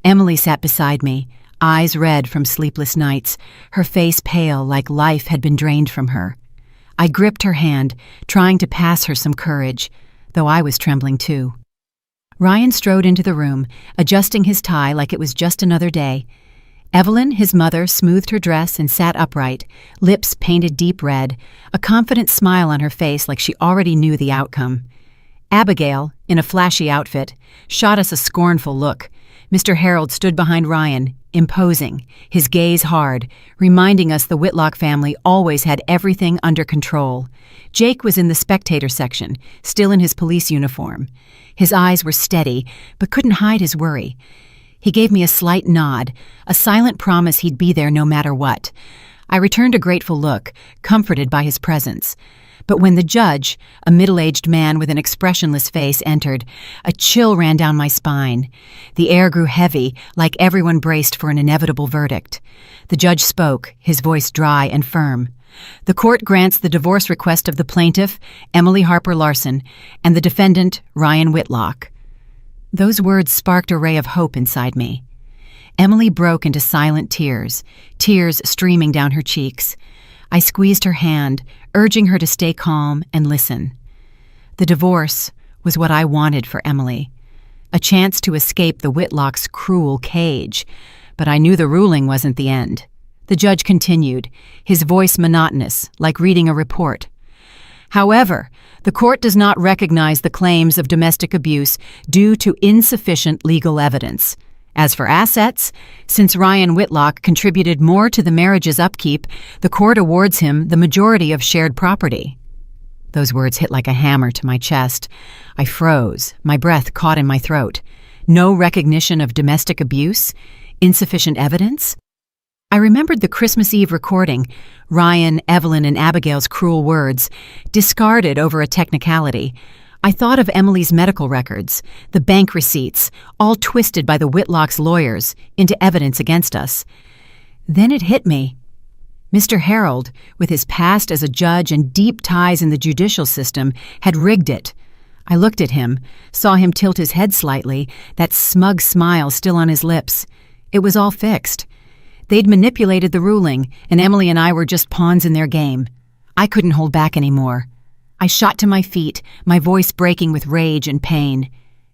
Emily sat beside me, eyes red from sleepless nights, her face pale like life had been drained from her. I gripped her hand, trying to pass her some courage, though I was trembling too. Ryan strode into the room, adjusting his tie like it was just another day. Evelyn, his mother, smoothed her dress and sat upright, lips painted deep red, a confident smile on her face like she already knew the outcome. Abigail, in a flashy outfit, shot us a scornful look, Mr. Harold stood behind Ryan, imposing, his gaze hard, reminding us the Whitlock family always had everything under control. Jake was in the spectator section, still in his police uniform. His eyes were steady, but couldn't hide his worry. He gave me a slight nod, a silent promise he'd be there no matter what. I returned a grateful look, comforted by his presence. But when the judge, a middle-aged man with an expressionless face, entered, a chill ran down my spine. The air grew heavy, like everyone braced for an inevitable verdict. The judge spoke, his voice dry and firm. The court grants the divorce request of the plaintiff, Emily Harper Larson, and the defendant, Ryan Whitlock. Those words sparked a ray of hope inside me. Emily broke into silent tears, tears streaming down her cheeks. I squeezed her hand, urging her to stay calm and listen. The divorce was what I wanted for Emily, a chance to escape the Whitlocks' cruel cage, but I knew the ruling wasn't the end. The judge continued, his voice monotonous, like reading a report. However, the court does not recognize the claims of domestic abuse due to insufficient legal evidence. As for assets, since Ryan Whitlock contributed more to the marriage's upkeep, the court awards him the majority of shared property. Those words hit like a hammer to my chest. I froze, my breath caught in my throat. No recognition of domestic abuse? Insufficient evidence? I remembered the Christmas Eve recording, Ryan, Evelyn, and Abigail's cruel words, discarded over a technicality. I thought of Emily's medical records, the bank receipts, all twisted by the Whitlocks' lawyers into evidence against us. Then it hit me. Mr. Harold, with his past as a judge and deep ties in the judicial system, had rigged it. I looked at him, saw him tilt his head slightly, that smug smile still on his lips. It was all fixed. They'd manipulated the ruling, and Emily and I were just pawns in their game. I couldn't hold back anymore. I shot to my feet, my voice breaking with rage and pain.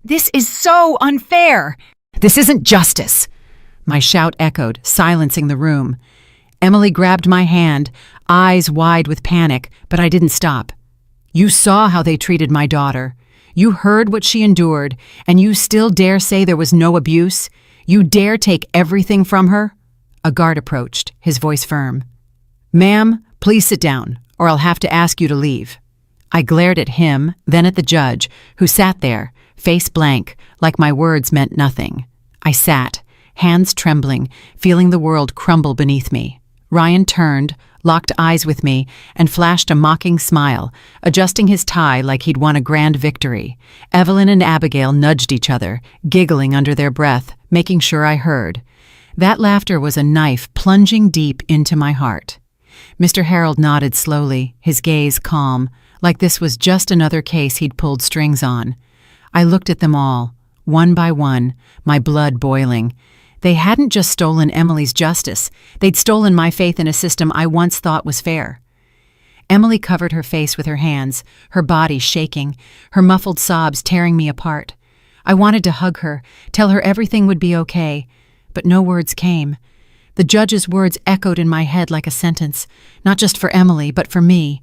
"This is so unfair! This isn't justice!" My shout echoed, silencing the room. Emily grabbed my hand, eyes wide with panic, but I didn't stop. "You saw how they treated my daughter. You heard what she endured, and you still dare say there was no abuse? You dare take everything from her?" A guard approached, his voice firm. "Ma'am, please sit down, or I'll have to ask you to leave." I glared at him, then at the judge, who sat there, face blank, like my words meant nothing. I sat, hands trembling, feeling the world crumble beneath me. Ryan turned, locked eyes with me, and flashed a mocking smile, adjusting his tie like he'd won a grand victory. Evelyn and Abigail nudged each other, giggling under their breath, making sure I heard. That laughter was a knife plunging deep into my heart. Mr. Harold nodded slowly, his gaze calm, like this was just another case he'd pulled strings on. I looked at them all, one by one, my blood boiling. They hadn't just stolen Emily's justice, they'd stolen my faith in a system I once thought was fair. Emily covered her face with her hands, her body shaking, her muffled sobs tearing me apart. I wanted to hug her, tell her everything would be okay, but no words came. The judge's words echoed in my head like a sentence, not just for Emily, but for me.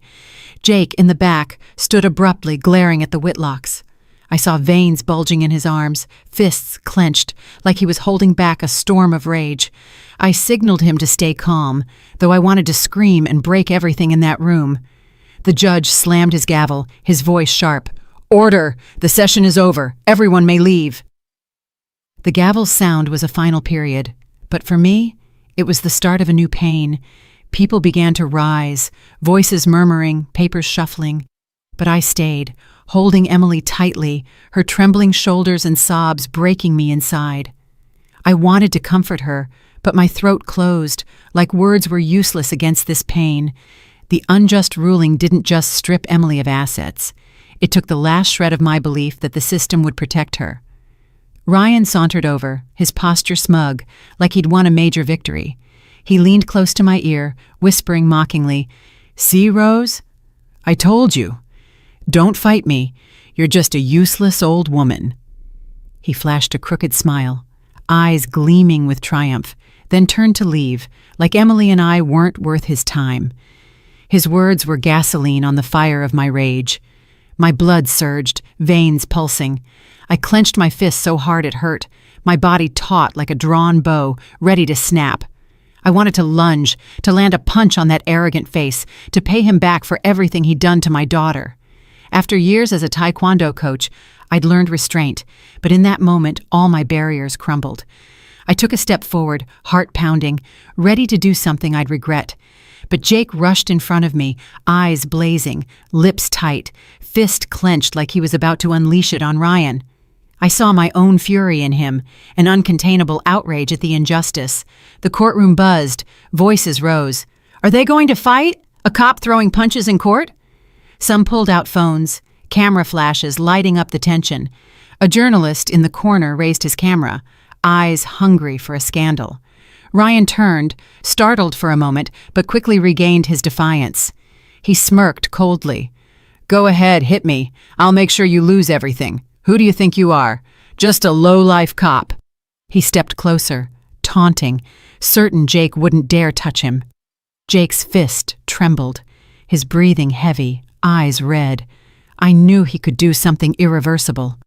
Jake, in the back, stood abruptly glaring at the Whitlocks. I saw veins bulging in his arms, fists clenched, like he was holding back a storm of rage. I signaled him to stay calm, though I wanted to scream and break everything in that room. The judge slammed his gavel, his voice sharp. "Order! The session is over. Everyone may leave." The gavel's sound was a final period, but for me, it was the start of a new pain. People began to rise, voices murmuring, papers shuffling. But I stayed, holding Emily tightly, her trembling shoulders and sobs breaking me inside. I wanted to comfort her, but my throat closed, like words were useless against this pain. The unjust ruling didn't just strip Emily of assets. It took the last shred of my belief that the system would protect her. Ryan sauntered over, his posture smug, like he'd won a major victory. He leaned close to my ear, whispering mockingly, "See, Rose? I told you. Don't fight me. You're just a useless old woman." He flashed a crooked smile, eyes gleaming with triumph, then turned to leave, like Emily and I weren't worth his time. His words were gasoline on the fire of my rage. My blood surged, veins pulsing. I clenched my fist so hard it hurt, my body taut like a drawn bow, ready to snap. I wanted to lunge, to land a punch on that arrogant face, to pay him back for everything he'd done to my daughter. After years as a taekwondo coach, I'd learned restraint, but in that moment, all my barriers crumbled. I took a step forward, heart pounding, ready to do something I'd regret. But Jake rushed in front of me, eyes blazing, lips tight, fist clenched like he was about to unleash it on Ryan. I saw my own fury in him, an uncontainable outrage at the injustice. The courtroom buzzed, voices rose. Are they going to fight? A cop throwing punches in court? Some pulled out phones, camera flashes lighting up the tension. A journalist in the corner raised his camera, eyes hungry for a scandal. Ryan turned, startled for a moment, but quickly regained his defiance. He smirked coldly. Go ahead, hit me. I'll make sure you lose everything. Who do you think you are? Just a low-life cop. He stepped closer, taunting, certain Jake wouldn't dare touch him. Jake's fist trembled, his breathing heavy, eyes red. I knew he could do something irreversible.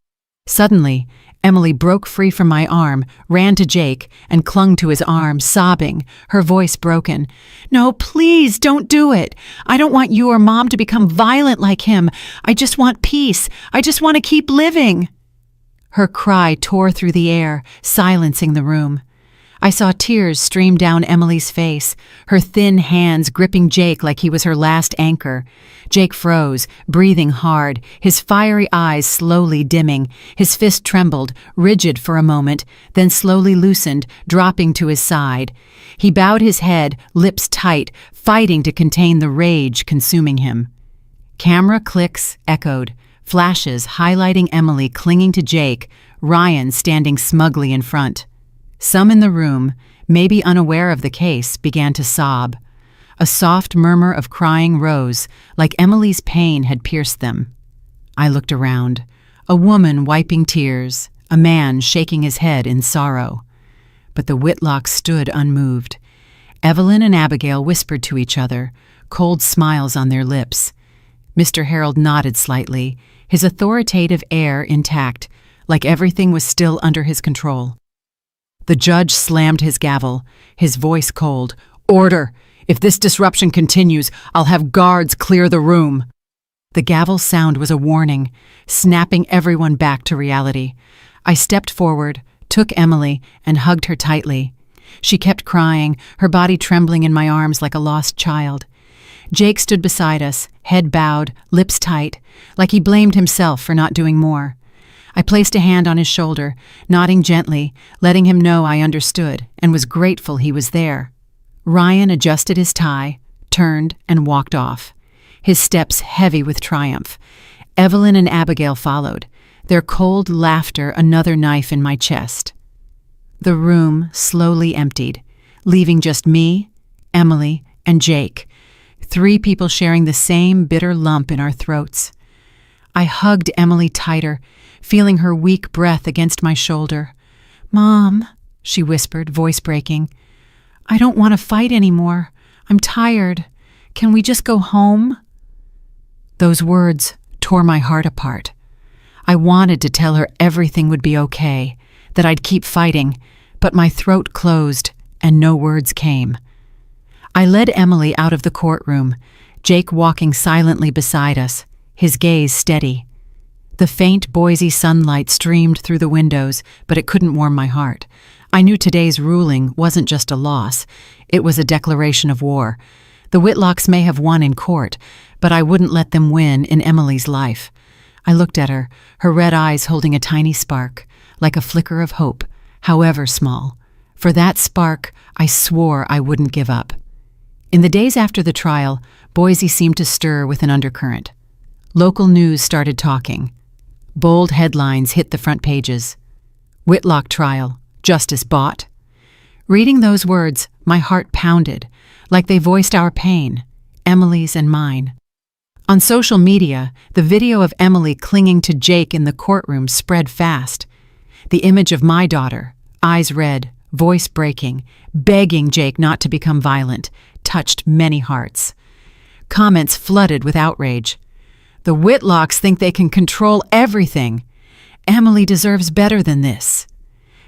Suddenly, Emily broke free from my arm, ran to Jake, and clung to his arm, sobbing, her voice broken. No, please, don't do it. I don't want you or Mom to become violent like him. I just want peace. I just want to keep living. Her cry tore through the air, silencing the room. I saw tears stream down Emily's face, her thin hands gripping Jake like he was her last anchor. Jake froze, breathing hard, his fiery eyes slowly dimming. His fist trembled, rigid for a moment, then slowly loosened, dropping to his side. He bowed his head, lips tight, fighting to contain the rage consuming him. Camera clicks echoed, flashes highlighting Emily clinging to Jake, Ryan standing smugly in front. Some in the room, maybe unaware of the case, began to sob. A soft murmur of crying rose, like Emily's pain had pierced them. I looked around. A woman wiping tears, a man shaking his head in sorrow. But the Whitlocks stood unmoved. Evelyn and Abigail whispered to each other, cold smiles on their lips. Mr. Harold nodded slightly, his authoritative air intact, like everything was still under his control. The judge slammed his gavel, his voice cold. Order! If this disruption continues, I'll have guards clear the room. The gavel sound was a warning, snapping everyone back to reality. I stepped forward, took Emily, and hugged her tightly. She kept crying, her body trembling in my arms like a lost child. Jake stood beside us, head bowed, lips tight, like he blamed himself for not doing more. I placed a hand on his shoulder, nodding gently, letting him know I understood and was grateful he was there. Ryan adjusted his tie, turned, and walked off, his steps heavy with triumph. Evelyn and Abigail followed, their cold laughter another knife in my chest. The room slowly emptied, leaving just me, Emily, and Jake, 3 people sharing the same bitter lump in our throats. I hugged Emily tighter, feeling her weak breath against my shoulder. Mom, she whispered, voice breaking. I don't want to fight anymore. I'm tired. Can we just go home? Those words tore my heart apart. I wanted to tell her everything would be okay, that I'd keep fighting, but my throat closed and no words came. I led Emily out of the courtroom, Jake walking silently beside us, his gaze steady. The faint Boise sunlight streamed through the windows, but it couldn't warm my heart. I knew today's ruling wasn't just a loss. It was a declaration of war. The Whitlocks may have won in court, but I wouldn't let them win in Emily's life. I looked at her, her red eyes holding a tiny spark, like a flicker of hope, however small. For that spark, I swore I wouldn't give up. In the days after the trial, Boise seemed to stir with an undercurrent. Local news started talking. Bold headlines hit the front pages. Whitlock trial, justice bought. Reading those words, my heart pounded, like they voiced our pain, Emily's and mine. On social media, the video of Emily clinging to Jake in the courtroom spread fast. The image of my daughter, eyes red, voice breaking, begging Jake not to become violent, touched many hearts. Comments flooded with outrage. The Whitlocks think they can control everything. Emily deserves better than this."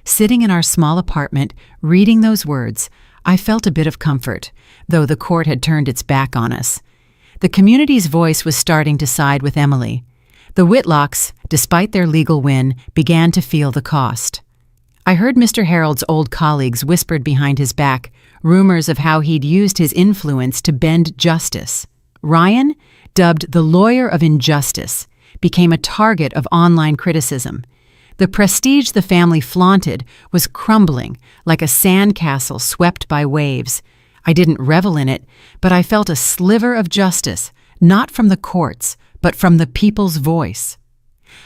Sitting in our small apartment, reading those words, I felt a bit of comfort, though the court had turned its back on us. The community's voice was starting to side with Emily. The Whitlocks, despite their legal win, began to feel the cost. I heard Mr. Harold's old colleagues whispered behind his back rumors of how he'd used his influence to bend justice. Ryan, dubbed the lawyer of injustice, became a target of online criticism. The prestige the family flaunted was crumbling like a sandcastle swept by waves. I didn't revel in it, but I felt a sliver of justice, not from the courts, but from the people's voice.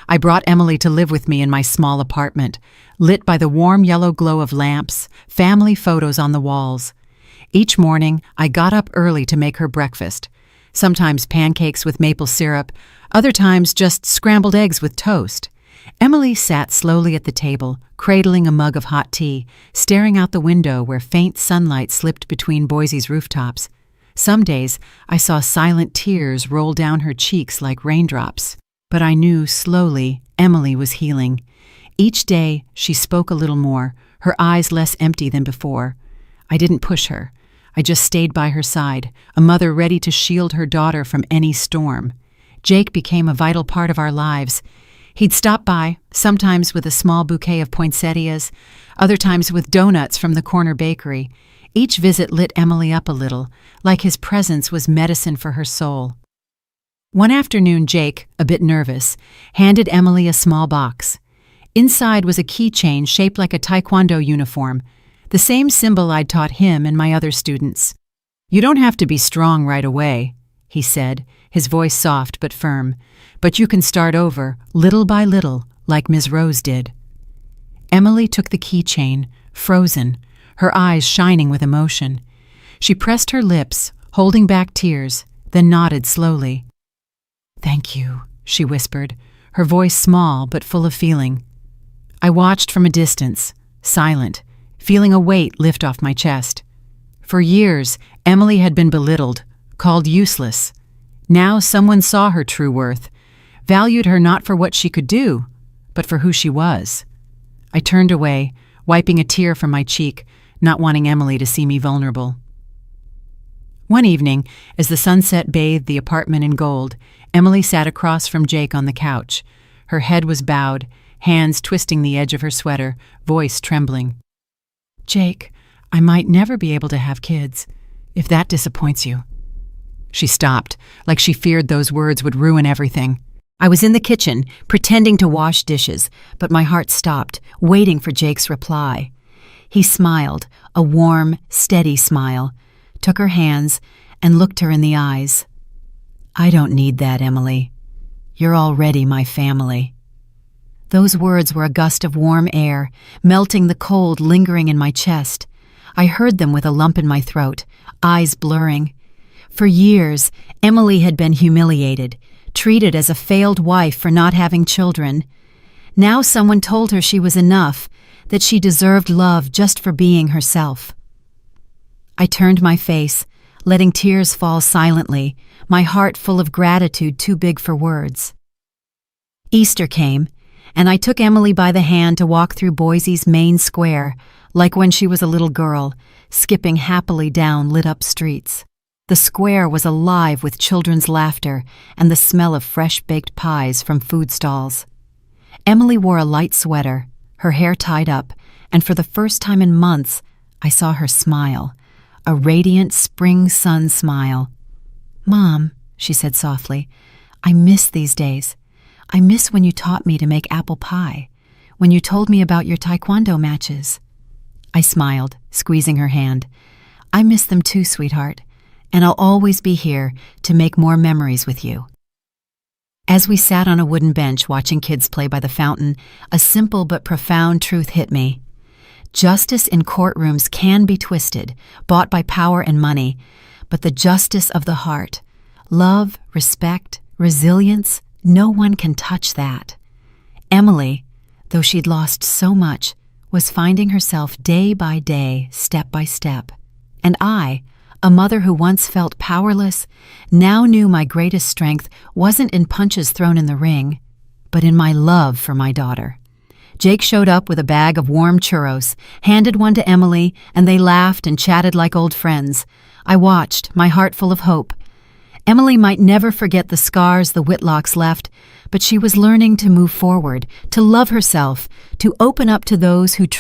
I brought Emily to live with me in my small apartment, lit by the warm yellow glow of lamps, family photos on the walls. Each morning, I got up early to make her breakfast, sometimes pancakes with maple syrup, other times just scrambled eggs with toast. Emily sat slowly at the table, cradling a mug of hot tea, staring out the window where faint sunlight slipped between Boise's rooftops. Some days, I saw silent tears roll down her cheeks like raindrops. But I knew slowly Emily was healing. Each day, she spoke a little more, her eyes less empty than before. I didn't push her. I just stayed by her side, a mother ready to shield her daughter from any storm. Jake became a vital part of our lives. He'd stop by, sometimes with a small bouquet of poinsettias, other times with donuts from the corner bakery. Each visit lit Emily up a little, like his presence was medicine for her soul. One afternoon, Jake, a bit nervous, handed Emily a small box. Inside was a keychain shaped like a taekwondo uniform, the same symbol I'd taught him and my other students. "You don't have to be strong right away," he said, his voice soft but firm, "but you can start over, little by little, like Ms. Rose did." Emily took the keychain, frozen, her eyes shining with emotion. She pressed her lips, holding back tears, then nodded slowly. "Thank you," she whispered, her voice small but full of feeling. I watched from a distance, silent, feeling a weight lift off my chest. For years, Emily had been belittled, called useless. Now someone saw her true worth, valued her not for what she could do, but for who she was. I turned away, wiping a tear from my cheek, not wanting Emily to see me vulnerable. One evening, as the sunset bathed the apartment in gold, Emily sat across from Jake on the couch. Her head was bowed, hands twisting the edge of her sweater, voice trembling. "Jake, I might never be able to have kids, if that disappoints you." She stopped, like she feared those words would ruin everything. I was in the kitchen, pretending to wash dishes, but my heart stopped, waiting for Jake's reply. He smiled, a warm, steady smile, took her hands, and looked her in the eyes. "I don't need that, Emily. You're already my family." Those words were a gust of warm air, melting the cold lingering in my chest. I heard them with a lump in my throat, eyes blurring. For years, Emily had been humiliated, treated as a failed wife for not having children. Now someone told her she was enough, that she deserved love just for being herself. I turned my face, letting tears fall silently, my heart full of gratitude too big for words. Easter came, and I took Emily by the hand to walk through Boise's main square, like when she was a little girl, skipping happily down lit-up streets. The square was alive with children's laughter and the smell of fresh-baked pies from food stalls. Emily wore a light sweater, her hair tied up, and for the first time in months, I saw her smile, a radiant spring sun smile. "Mom," she said softly, "I miss these days. I miss when you taught me to make apple pie, when you told me about your taekwondo matches." I smiled, squeezing her hand. "I miss them too, sweetheart, and I'll always be here to make more memories with you." As we sat on a wooden bench watching kids play by the fountain, a simple but profound truth hit me. Justice in courtrooms can be twisted, bought by power and money, but the justice of the heart, love, respect, resilience, no one can touch that. Emily, though she'd lost so much, was finding herself day by day, step by step. And I, a mother who once felt powerless, now knew my greatest strength wasn't in punches thrown in the ring, but in my love for my daughter. Jake showed up with a bag of warm churros, handed one to Emily, and they laughed and chatted like old friends. I watched, my heart full of hope. Emily might never forget the scars the Whitlocks left, but she was learning to move forward, to love herself, to open up to those who